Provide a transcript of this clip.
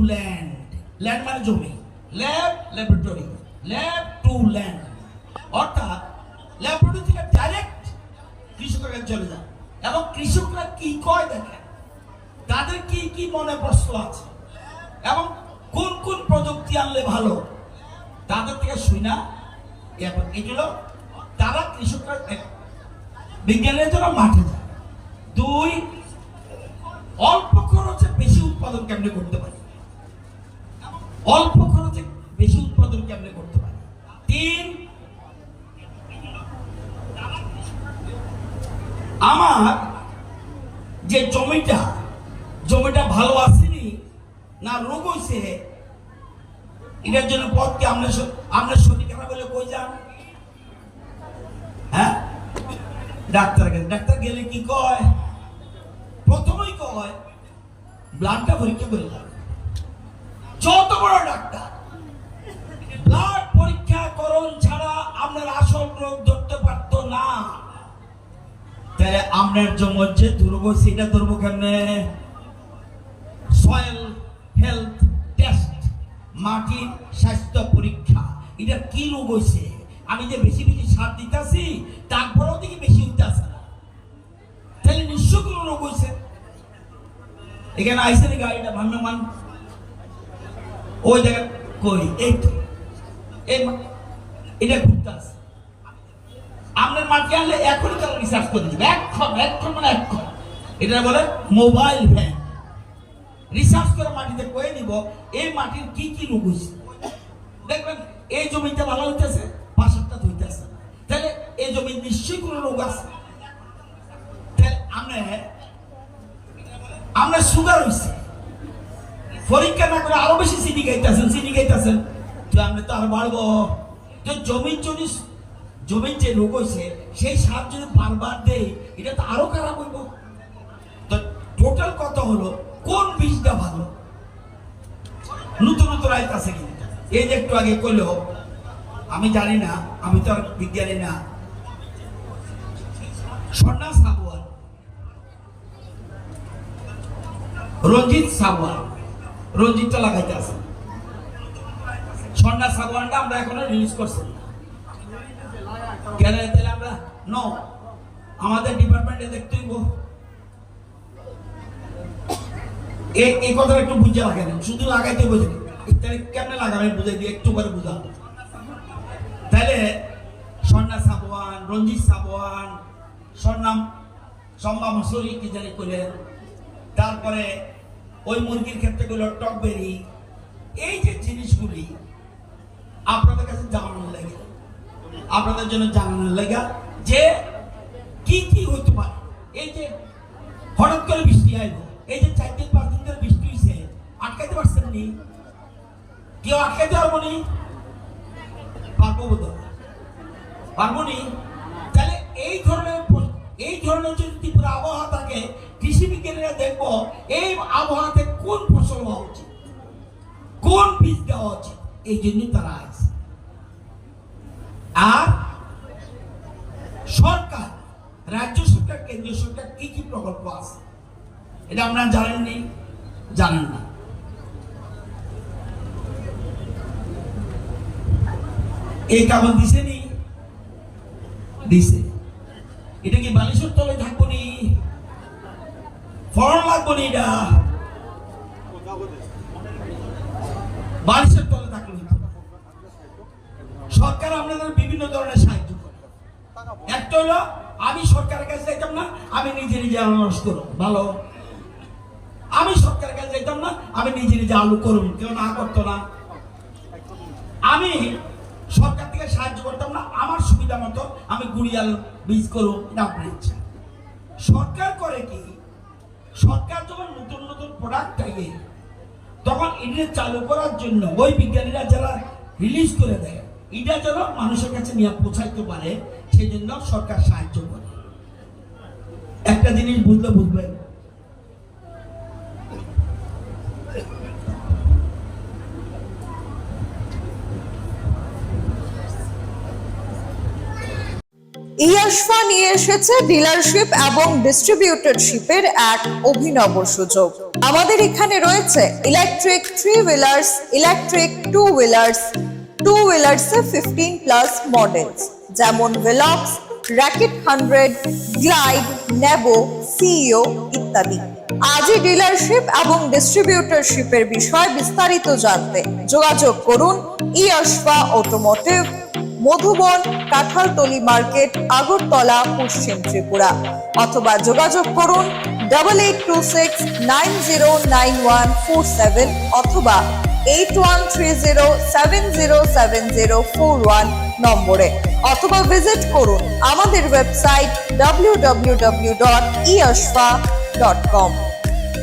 Land, land মানে জমি, lab laboratory, lab to land, অর্থাৎ ল্যাবরেটরি থেকে ডাইরেক্ট কৃষকের কাছে চলে যায়। এবং কৃষকরা কি কয় দেখেন, তাদের কি কি মনে প্রশ্ন আছে এবং কোন কোন প্রযুক্তি আনলে ভালো, তাদের থেকে শুই না। এগুলো তারা কৃষকরা বিজ্ঞানের জন্য মাঠে যায়। দুই, অল্প খরচে বেশি উৎপাদন কেমনে করতে পারি, অল্প খরচে বেশি উৎপাদন কেমনে করতে পারি। তিন, আমার যে জমিটা ভালো আসেনি না রোগ হয়েছে, এটার জন্য পথকে আমরা সঠিক কথা বলে কই যান? হ্যাঁ, ডাক্তার গেলে কি কয়? প্রথমেই কয় ব্লাডটা পরীক্ষা করে যাবে। যত বড় ডাক্তার, ব্লাড পরীক্ষা করণ ছাড়া আপনার আসল রোগ ধরতে পারত না। তাহলে আপনার জমজ যে দুর্গ, সেটা ধরবো কেমনে? সয়েল হেলথ টেস্ট, মাটির স্বাস্থ্য পরীক্ষা, এটা কি রোগ হয়েছে। আমি যে বেশি বেশি সার দিতেছি, তারপরেও দেখি বেশি হইতেছে না, তাহলে নিশ্চয় কোনো রোগ হয়েছে। এখানে আইসে নি গাড়িটা ভ্রাম্যমান, ওই জায়গা কই এটা ঘুরতে আছে। আপনার মাটি আনলে এখনই তারা রিসার্চ করে দেবে, এক্ষণ মানে এক্ষণ। এটা বলে মোবাইল ভ্যান, রিসার্চ করে মাটিতে কয়ে নিব এই মাটির কি কি রোগ হয়েছে। দেখবেন এই জমিতে ভালো হইতেছে, পাশেরটা হইতেছে, তাহলে এই জমি নিশ্চয়ই কোনো রোগ আছে। তাহলে আমরা সুগার হয়েছে, পরীক্ষা না করে আরো বেশি চিনি খাইতেছেন, তো আমরা তো আরো বাড়বো। তো জমির যে রোগ হয়েছে, সেই সার যদি বারবার দেয়, এটা তো আরো খারাপ হইব। তো টোটাল কথা হলো, কোন বীজটা ভালো? নতুন আইতাছে কিন্তু, এই যে একটু আগে করলেও আমি জানি না, আমি তো আর বিজ্ঞানী না। স্বর্ণা সাবওয়ান, রঞ্জিত সাবওয়ান, রঞ্জিতটা লাগাইতে আছে। স্বর্ণা সাবওয়ানটা আমরা এখনো রিলিজ করছি কেন? তাহলে আমরা আমাদের ডিপার্টমেন্টে দেখতে হইব। এই কথাটা একটু বুঝে লাগাই, শুধু লাগাইতে বোঝে কেমনে লাগাবেন বুঝাই দিয়ে একটু করে বুঝা। তাহলে স্বর্ণা সাবওয়ান, রঞ্জিত সাবওয়ান, সম্বা মসুরি কি জানি করলেন, তারপরে ওই মুরগির ক্ষেত্রে গুলো টকবেরি। এই যে জিনিসগুলি আপনাদের কাছে জানানোর লাগে, আপনাদের জন্য জানানোর লাগে যে কি কি হইতে পারে। এই যে হঠাৎ করে বৃষ্টি আইব, এই যে 4 দিন 5 দিন ধরে বৃষ্টি হয়েছে, আটকাইতে পারছেন নি? কেউ আটকাইতে পারবো নি? পারবো নি। তাহলে এই ধরনের যদি ত্রিপুরা আবহাওয়া থাকে, কৃষি বিজ্ঞানীরা দেখবো এই আবহাওয়াতে কোন ফসল হওয়া উচিত, কোন বীজ দেওয়া উচিত, এই জন্য তারা আছে। আর সরকার, রাজ্য সরকার, কেন্দ্রীয় সরকার কি কি প্রকল্প আছে, এটা আপনারা জানেন না। এই কাগজ দিছে, এটা কি বালিশের তলে থাকবো নি? ফর্ম লাগবো নি? এটা বালিশের তলে থাকলো। সরকার আপনাদের বিভিন্ন ধরনের সাহায্য করে। একটা হলো, আমি সরকারের কাছে যাইতাম না, আমি নিজে আনারস করব, ভালো। আমি সরকারের কাছে যাইতাম না, আমি নিজে আলু করব, কেউ না করতো না। আমি সরকার থেকে সাহায্য করতাম না, আমার সুবিধা মতো আমি গুড়িয়াল বীজ করব, এটা আপনার ইচ্ছা। সরকার করে কি, সরকার যখন নতুন প্রোডাক্ট চাইয়ে, তখন এটা চালু করার জন্য ওই বিজ্ঞানীরা যারা রিলিজ করে দেয়, এটা যেন মানুষের কাছে নিয়ে পৌঁছাইতে পারে, সেই জন্য সরকার সাহায্য করে। একটা জিনিস বুঝবেন, ইয়াশফা নিয়ে এসেছে ডিলারশিপ এবং ডিস্ট্রিবিউটরশিপের এক অভিনব সুযোগ। আমাদের এখানে রয়েছে ইলেকট্রিক 3 হুইলার্স, ইলেকট্রিক 2 হুইলার্স, 2 হুইলার্সে 15+ মডেলস যেমন ভেলক্স, র্যাকেট 100, গ্লাইড, নেবো, সিইও ইত্যাদি। আজই ডিলারশিপ এবং ডিস্ট্রিবিউটরশিপের বিষয়ে বিস্তারিত জানতে যোগাযোগ করুন ইয়াশফা অটোমোটিভ, মধুবন, কাঁঠালতলি মার্কেট, আগরতলা, পশ্চিম ত্রিপুরা, অথবা যোগাযোগ করুন 8826909147 অথবা 8130707041 নম্বরে, অথবা ভিজিট করুন আমাদের ওয়েবসাইট www.eashfa.com।